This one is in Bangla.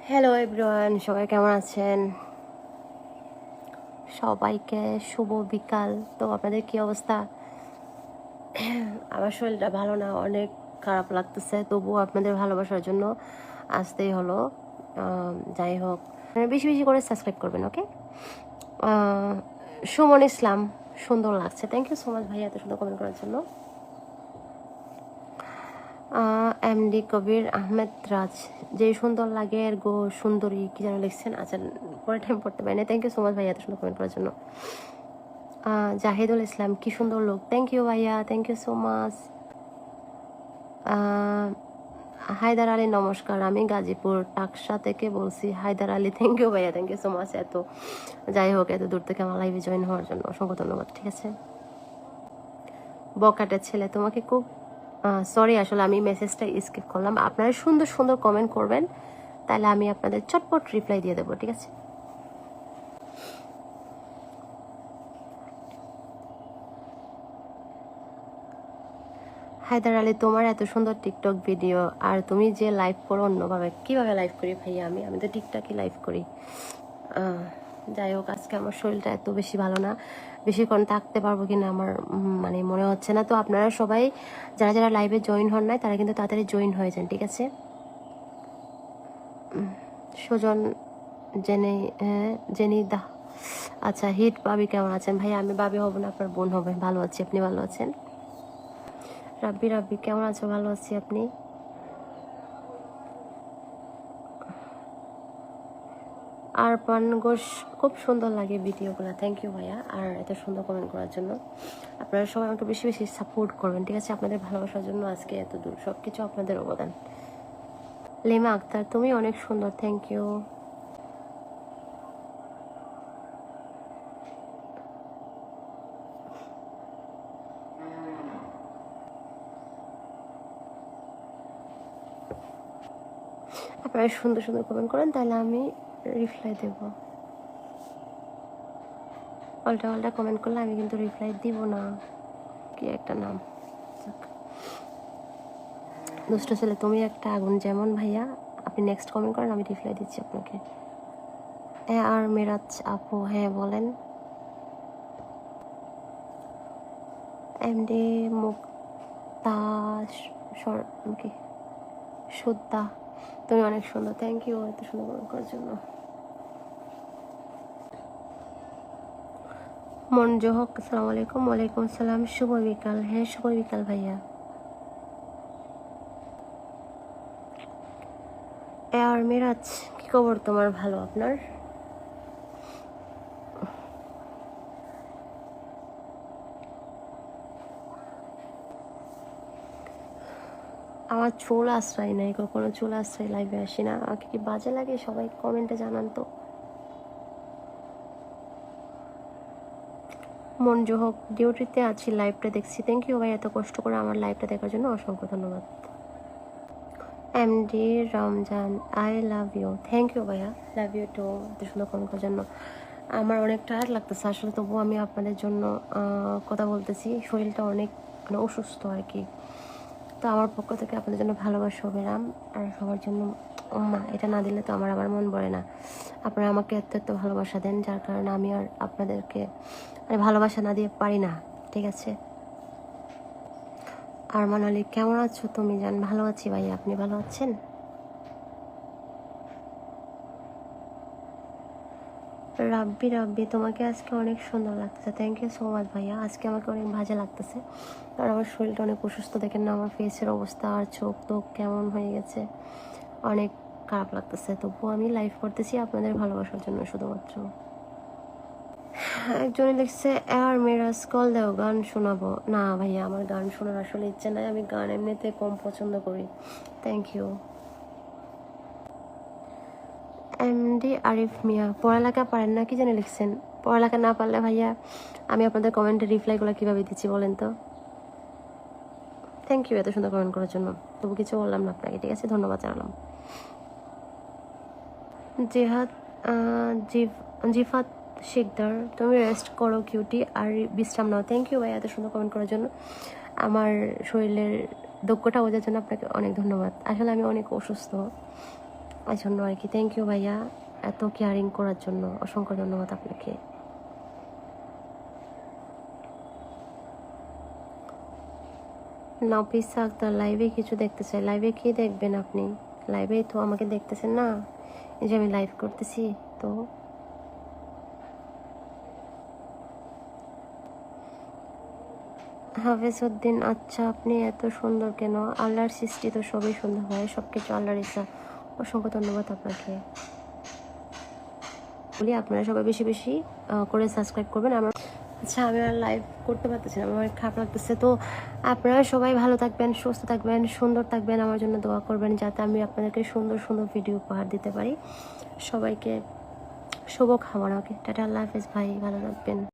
হ্যালো এভরিওয়ান, সবাই কেমন আছেন? সবাইকে শুভ বিকাল। তো আপনাদের কি অবস্থা? আমার শরীরটা ভালো না, অনেক খারাপ লাগতেছে, তবুও আপনাদের ভালোবাসার জন্য আসতেই হলো। যাই হোক, বেশি বেশি করে সাবস্ক্রাইব করবেন, ওকে? সুমন ইসলাম, সুন্দর লাগছে। থ্যাংক ইউ সো মাচ ভাইয়া এত সুন্দর কমেন্ট করার জন্য। এমডি কবির আহমেদ রাজ, যে সুন্দর লাগে এর গো সুন্দরী, কি যেন লিখছেন। আচ্ছা, পরে টাইম পড়তে পারি না। থ্যাংক ইউ সো মাচ ভাইয়া এত সুন্দর কমেন্ট করার জন্য। জাহিদুল ইসলাম, কি সুন্দর লোক। থ্যাংক ইউ ভাইয়া, thank you so much. Haidar Ali, নমস্কার, আমি গাজীপুর টাকসা থেকে বলছি। হায়দার আলী, থ্যাংক ইউ ভাইয়া, থ্যাংক ইউ সো মাচ। যাই হোক, এত দূর থেকে আমার লাইভে জয়েন হওয়ার জন্য অসংখ্য ধন্যবাদ। ঠিক আছে। বকাটের ছেলে, তোমাকে খুব সরি, আসলে আমি মেসেজটা স্কিপ করলাম। আপনারা সুন্দর সুন্দর কমেন্ট করবেন, তাহলে আমি আপনাদের চটপট রিপ্লাই দিয়ে দেবো। ঠিক আছে। হায়দার আলী, তোমার এত সুন্দর টিকটক ভিডিও, আর তুমি যে লাইভ করো অন্যভাবে। কিভাবে লাইভ করি ভাইয়া? আমি তো টিকটকে লাইভ করি। যাই হোক, আজকে আমার শরীরটা এত বেশি ভালো না, বেশিক্ষণ থাকতে পারবো কিনা আমার মানে মনে হচ্ছে না। তো আপনারা সবাই যারা যারা লাইভে জয়েন হন নাই, তারা কিন্তু তাড়াতাড়ি জয়েন হয়ে যান। ঠিক আছে। সুজন, জেনি দা, আচ্ছা। হিট বাবি, কেমন আছেন ভাইয়া? আমি বাবি হব না, আপনার বোন হবে। ভালো আছি, আপনি ভালো আছেন? রাব্বি, রাব্বি কেমন আছো? ভালো আছি, আপনি? আর পান ঘোষ, খুব সুন্দর লাগে ভিডিওগুলো। থ্যাংক ইউ ভাইয়া, আর এত সুন্দর কমেন্ট করার জন্য। আপনারা সবাই আমাকে বেশি বেশি সাপোর্ট করবেন। ঠিক আছে। আপনাদের ভালোবাসার জন্য আজকে এত দূর, সব কিছু আপনাদের অবদান। লিমা আক্তার, তুমি অনেক সুন্দর। Thank you. আপনারা সুন্দর সুন্দর কমেন্ট করেন, তাহলে আমি রিপ্লাই দেব। পাল্টা পাল্টা কমেন্ট করলে আমি কিন্তু রিপ্লাই দিব না। কি একটা নাম, দুষ্ট ছেলে, তুমি একটা আগুন যেমন ভাইয়া। আপনি নেক্সট কমেন্ট করেন, আমি রিপ্লাই দিচ্ছি আপনাকে। হ্যাঁ, আর মেরাজ আপু, হ্যাঁ বলেন। এমডি মুক্তা, কি সুদ্দা, তুমি অনেক সুন্দর। থ্যাংক ইউ এত সুন্দর কমেন্ট করার জন্য। মঞ্জু হক, আসসালামু আলাইকুম। ওয়ালাইকুম আসসালাম, শুভ বিকাল। হ্যাঁ, শুভ বিকাল ভাইয়া। আর মিরাজ, কি খবর তোমার? ভালো, আপনার? আমার চুল আশ্রয় নাই, কখনো চুল আশ্রয় লাইভে আসি না। আমাকে কি বাজে লাগে? সবাই কমেন্টে জানান তো। মঞ্জু হক, ডিউটিতে আছি, লাইভটা দেখছি। থ্যাংক ইউ ভাই, এত কষ্ট করে আমার লাইভটা দেখার জন্য অসংখ্য ধন্যবাদ। MD Ramzan, I love you. Thank you ভাইয়া, লাভ ইউ টু। এত সুন্দর কমেন্ট করার জন্য। আমার অনেক টায়ার্ড লাগতেছে আসলে, তবুও আমি আপনাদের জন্য কথা বলতেছি। শরীরটা অনেক মানে অসুস্থ আর কি। তো আমার পক্ষ থেকে আপনাদের জন্য ভালোবাসা হবে রাম, আর সবার জন্য মা। এটা না দিলে তো আমার আবার মন ভরে না। আপনারা আমাকে এত এত ভালোবাসা দেন, যার কারণে আমি আর আপনাদেরকে মানে ভালোবাসা না দিয়ে পারি না। ঠিক আছে। আরমান আলী, কেমন আছো তুমি জান? ভালো আছি ভাই, আপনি ভালো আছেন? রাব্বি, রাব্বি তোমাকে আজকে অনেক সুন্দর লাগতেছে। থ্যাংক ইউ সো মাচ ভাইয়া। আজকে আমাকে অনেক ভালো লাগতেছে, কারণ আমার শরীরটা অনেক অসুস্থ। দেখেন না আমার ফেসের অবস্থা, আর চোখ টোক কেমন হয়ে গেছে, অনেক খারাপ লাগতেছে। তবুও আমি লাইভ করতেছি আপনাদের ভালোবাসার জন্য শুধুমাত্র। একজনে লিখছে, আর মেয়েরা কল দেও, গান শোনাবো। না ভাইয়া, আমার গান শোনার আসলে ইচ্ছে নাই। আমি গান এমনিতে কম পছন্দ করি। Thank you. MD Arif Mia, পড়ালেখা পারেন না, কি জানি লিখছেন। পড়ালেখা না পারলে ভাইয়া আমি আপনাদের কমেন্টের রিপ্লাইগুলো কীভাবে দিচ্ছি বলেন তো। থ্যাংক ইউ এত সুন্দর কমেন্ট করার জন্য। তবু কিছু বললাম না আপনাকে। ঠিক আছে, ধন্যবাদ জানালাম। জেহাদ, জিফাত শিকদার, তুমি রেস্ট করো কিউটি, আর বিশ্রাম নাও। থ্যাংক ইউ ভাই এত সুন্দর কমেন্ট করার জন্য। আমার শরীরের দক্ষতা বোঝার জন্য আপনাকে অনেক ধন্যবাদ। আসলে আমি অনেক অসুস্থ, এই জন্য আর কি। থ্যাংক ইউ ভাইয়া এত কেয়ারিং করার জন্য, অসংখ্য ধন্যবাদ আপনাকে। নাফিস আক্তার লাইভে কিছু দেখতে চাই। লাইভে কি দেখবেন আপনি? লাইভেই তো আমাকে দেখতেছেন না, এই যে আমি লাইভ করতেছি। তো হাফেজ উদ্দিন, আচ্ছা আপনি এত সুন্দর কেন? আল্লাহর সৃষ্টি তো সবই সুন্দর হয়, সব কিছু আল্লাহর ইচ্ছা। অসংখ্য ধন্যবাদ আপনাকে। বলি আপনারা সবাই বেশি বেশি করে সাবস্ক্রাইব করবেন। আচ্ছা আমি আর লাইভ করতে পারতেছি না, আমার খারাপ লাগতেছে। তো আপনারা সবাই ভালো থাকবেন, সুস্থ থাকবেন, সুন্দর থাকবেন, আমার জন্য দোয়া করবেন যাতে আমি আপনাদেরকে সুন্দর সুন্দর ভিডিও উপহার দিতে পারি। সবাইকে শুভ খাবার। ওকে টাটা, আল্লাহ হাফেজ ভাই, ভালো থাকবেন।